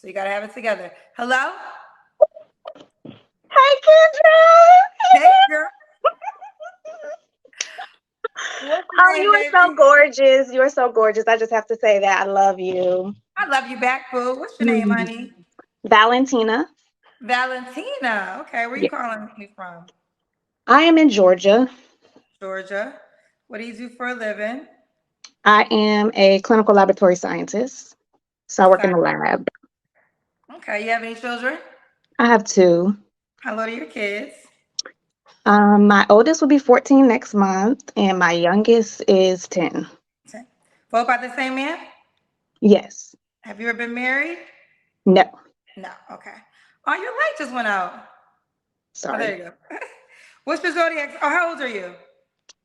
So you got to have it together. Hello? Hey, Kendra. Hey, girl. What's Oh, your you name, are so baby? gorgeous. You are so gorgeous. I just have to say that I love you. I love you back, boo. What's your name, Mhm. honey? Valentina. Valentina. Okay, where you Yeah. calling me from? I am in Georgia. Georgia. What do you do for a living? I am a clinical laboratory scientist. So I work in the Science. lab. Okay, you have any children? I have two. How old are your kids? My oldest will be 14 next month, and my youngest is 10. Okay. Both by the same man? Yes. Have you ever been married? No. No. Okay. Oh, your light just went out. Oh, there Sorry. you go. What's your zodiac? Oh, how old are you?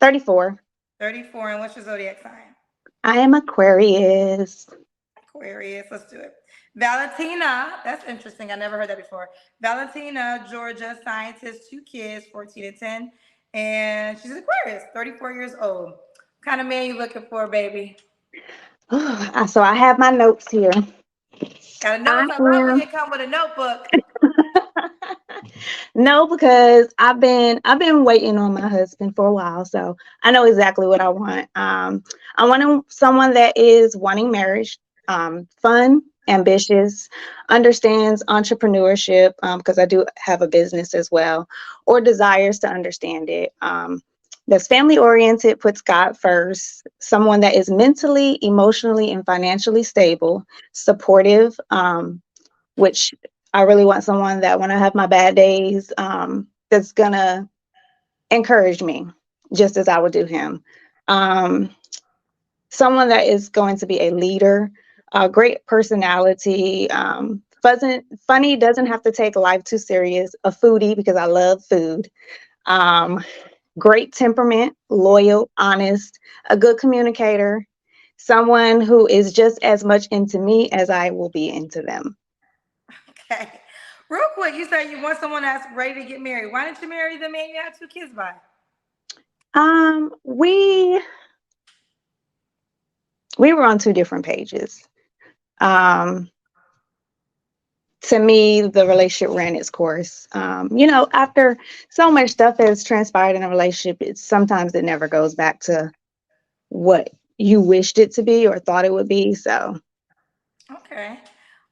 34. 34. And what's your zodiac sign? I am Aquarius. Aquarius. Let's do it. Valentina. That's interesting. I never heard that before. Valentina, Georgia, scientist, two kids, 14 and 10. And she's Aquarius, 34 years old. What kind of man you looking for, baby? So I have my notes here. Got a I notes. I love when am. you come with a notebook. No, because I've been waiting on my husband for a while, so I know exactly what I want. I want someone that is wanting marriage, fun, ambitious, understands entrepreneurship, because I do have a business as well, or desires to understand it. That's family oriented, puts God first. Someone that is mentally, emotionally, and financially stable, supportive. Which I really want someone that when I have my bad days, that's gonna encourage me, just as I would do him. Um, Someone that is going to be a leader, a great personality, funny, doesn't have to take life too serious, a foodie because I love food. Um, Great temperament, loyal, honest, a good communicator, someone who is just as much into me as I will be into them. Okay. Real quick, you said you want someone that's ready to get married. Why didn't you marry the man you had two kids by? We were on two different pages. Um, to me, the relationship ran its course. After so much stuff has transpired in a relationship, sometimes it never goes back to what you wished it to be or thought it would be. So, Okay.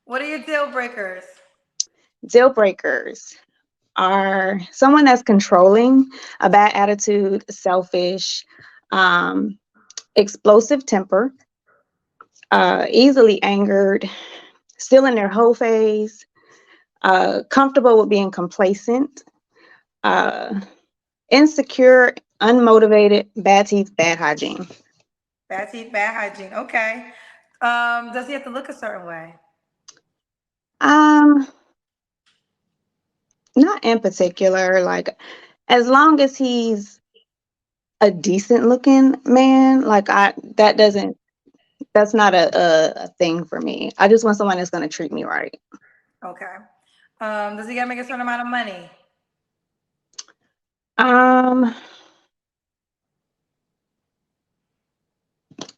What are your deal breakers? deal breakers are someone that's controlling, a bad attitude, selfish, um, explosive temper, easily angered, still in their whole phase, comfortable with being complacent, uh, insecure, unmotivated, bad teeth, bad hygiene. Bad teeth, bad hygiene. Okay. Does he have to look a certain way? Um, Not in particular. Like, as long as he's a decent looking man, like that's not a thing for me. I just want someone that's gonna treat me right. Okay. Does he gotta make a certain amount of money? Um,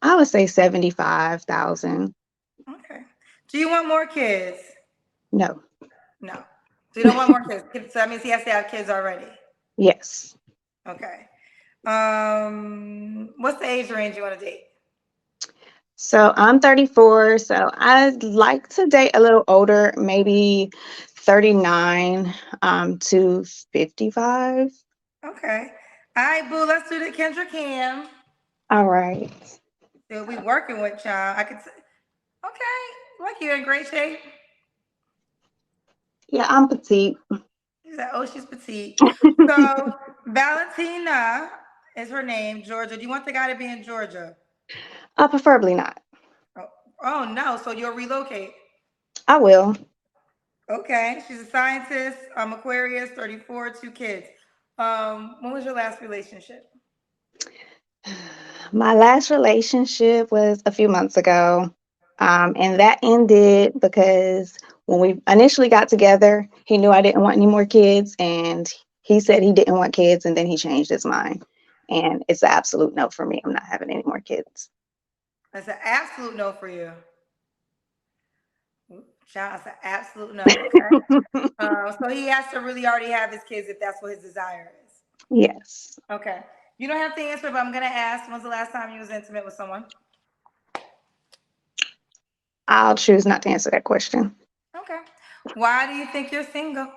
I would say 75,000. Okay. Do you want more kids? No. No. So you don't want more kids. So that means he has to have kids already. Yes. Okay. What's the age range you want to date? So I'm 34, so I'd like to date a little older, maybe 39 to 55. Okay. All right, boo. Let's do the Kendra Cam. All right. So we working with y'all. I could say, okay. Like you in great shape. Yeah, I'm petite. She said, "Oh, she's petite." So Valentina is her name. Georgia. Do you want the guy to be in Georgia? Preferably not. Oh, oh no. So you'll relocate. I will. Okay. She's a scientist. Aquarius, 34, two kids. When was your last relationship? My last relationship was a few months ago, and that ended because when we initially got together, he knew I didn't want any more kids, and he said he didn't want kids, and then he changed his mind. And it's an absolute no for me. I'm not having any more kids. That's an absolute no for you. Child, that's an absolute no. Okay. So he has to really already have his kids if that's what his desire is. Yes. Okay. You don't have to answer, but I'm gonna ask. When's the last time you was intimate with someone? I'll choose not to answer that question. Okay. Why do you think you're single?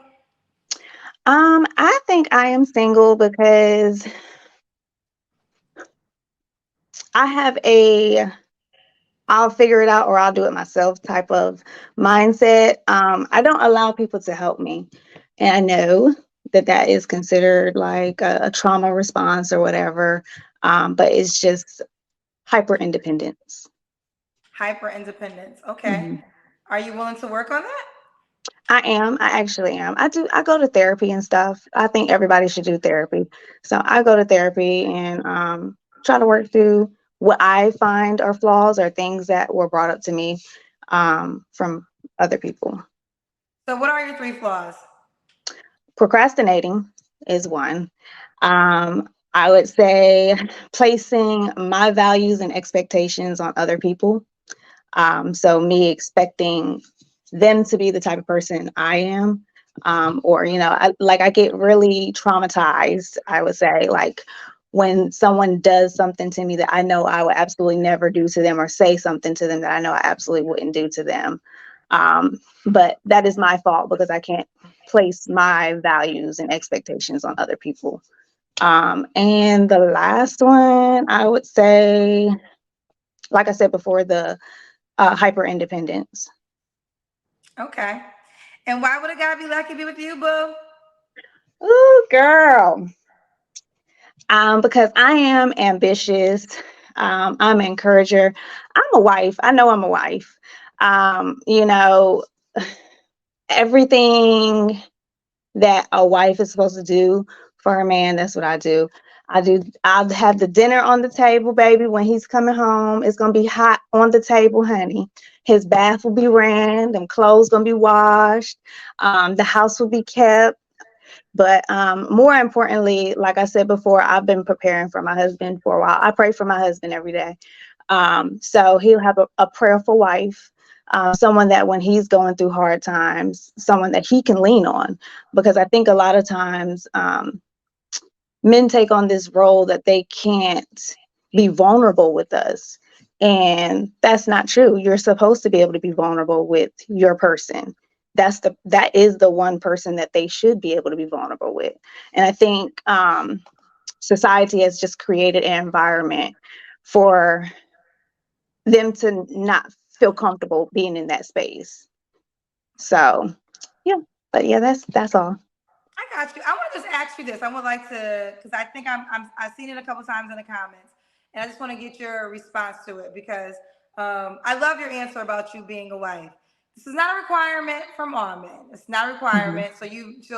I think I am single because I have a I'll figure it out or I'll do it myself type of mindset. I don't allow people to help me. And I know that that is considered like a trauma response or whatever. But it's just hyper independence. Hyper independence. Okay. Mhm. Are you willing to work on that? I am. I actually am. I go to therapy and stuff. I think everybody should do therapy. So I go to therapy and try to work through what I find are flaws or things that were brought up to me from other people. So, what are your three flaws? Procrastinating is one. I would say placing my values and expectations on other people. So me expecting them to be the type of person I am. Or, I get really traumatized, I would say, like when someone does something to me that I know I would absolutely never do to them or say something to them that I know I absolutely wouldn't do to them. But that is my fault because I can't place my values and expectations on other people. And the last one, I would say, like I said before, the hyper independence. Okay. And why would a guy be lucky to be with you, boo? Ooh, girl. Because I am ambitious. I'm an encourager. I'm a wife. I know I'm a wife. Um, you know, Everything that a wife is supposed to do for her man, that's what I do. I'll have the dinner on the table, baby. When he's coming home, it's gonna be hot on the table, honey. His bath will be ran, them clothes gonna be washed, the house will be kept. But more importantly, like I said before, I've been preparing for my husband for a while. I pray for my husband every day. So he'll have a prayerful wife, someone that when he's going through hard times, someone that he can lean on. Because I think a lot of times men take on this role that they can't be vulnerable with us. And that's not true. You're supposed to be able to be vulnerable with your person. That is the one person that they should be able to be vulnerable with. And I think society has just created an environment for them to not feel comfortable being in that space. So yeah, but yeah, that's all. I got you. I want to just ask you this. I would like to, because I think I've seen it a couple times in the comments, and I just want to get your response to it because I love your answer about you being a wife. This is not a requirement from all men. It's not a Mhm. requirement. So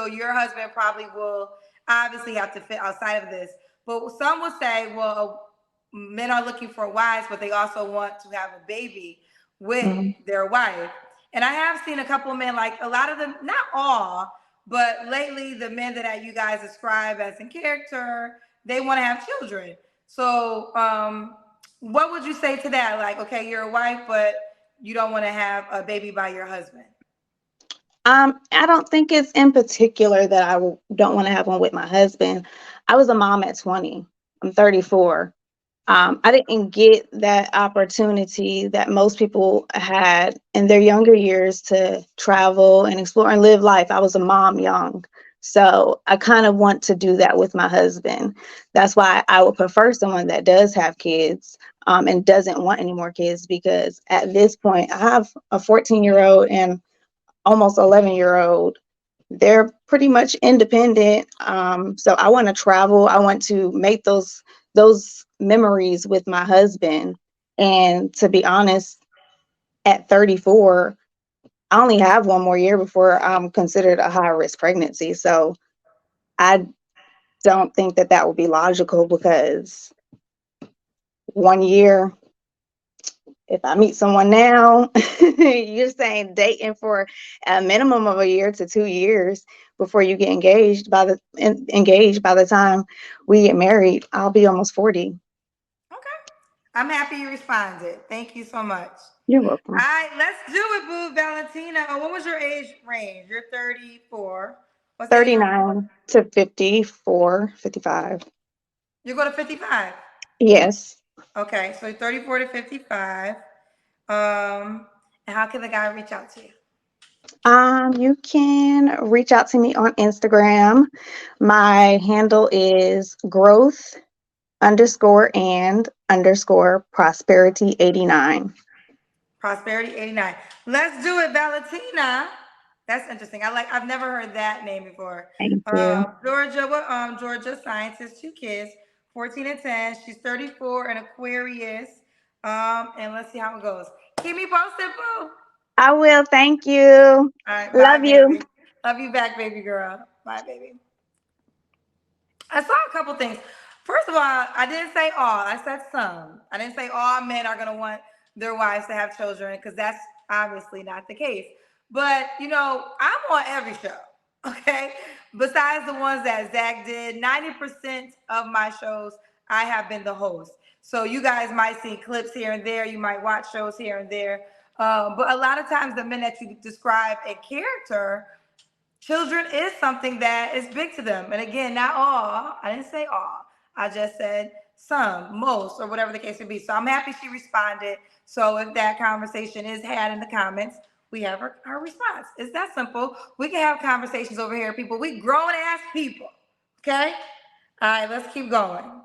your husband probably will obviously have to fit outside of this. But some will say, well, men are looking for wives, but they also want to have a baby with Mhm. their wife. And I have seen a couple of men, like a lot of them, not all, but lately, the men that you guys describe as in character, they want to have children. So, what would you say to that? Like, okay, you're a wife, but you don't want to have a baby by your husband. I don't think it's in particular that don't want to have one with my husband. I was a mom at 20. I'm 34. I didn't get that opportunity that most people had in their younger years to travel and explore and live life. I was a mom young. So I kind of want to do that with my husband. That's why I would prefer someone that does have kids and doesn't want any more kids because at this point, I have a 14-year-old and almost 11-year-old. They're pretty much independent. So I want to travel. I want to make those memories with my husband. And to be honest, at 34, I only have one more year before I'm considered a high risk pregnancy. So I don't think that that would be logical because 1 year, if I meet someone now, you're saying dating for a minimum of a year to 2 years before you get engaged. Engaged by the time we get married, I'll be almost 40. Okay. I'm happy you responded. Thank you so much. You're All welcome. right, let's do it, boo. Valentina, what was your age range? You're 34. What's the age you 39 to 54, 55. You go to 55. Yes. Okay, so 34 to 55. And how can the guy reach out to you? You can reach out to me on Instagram. My handle is growth underscore and underscore prosperity 89. Prosperity 89. Let's do it, Valentina. That's interesting. I've never heard that name before. Thank you. Georgia, Georgia scientist, 2 kids, 14 and 10. She's 34 and Aquarius. And let's see how it goes. Keep me posted, boo. I will. Thank you. All right, bye, Love you. baby. Love you back, baby girl. Bye, baby. I saw a couple things. First of all, I didn't say all. I said some. I didn't say all men are going to want their wives to have children because that's obviously not the case. But, I'm on every show, okay? Besides the ones that Zach did, 90% of my shows, I have been the host. So you guys might see clips here and there. You might watch shows here and there. But a lot of times the men that you describe a character, children is something that is big to them. And again, not all. I didn't say all. I just said some, most, or whatever the case would be. So I'm happy she responded. So if that conversation is had in the comments, we have her response. It's that simple. We can have conversations over here, people. We grown ass people. Okay? All right, let's keep going.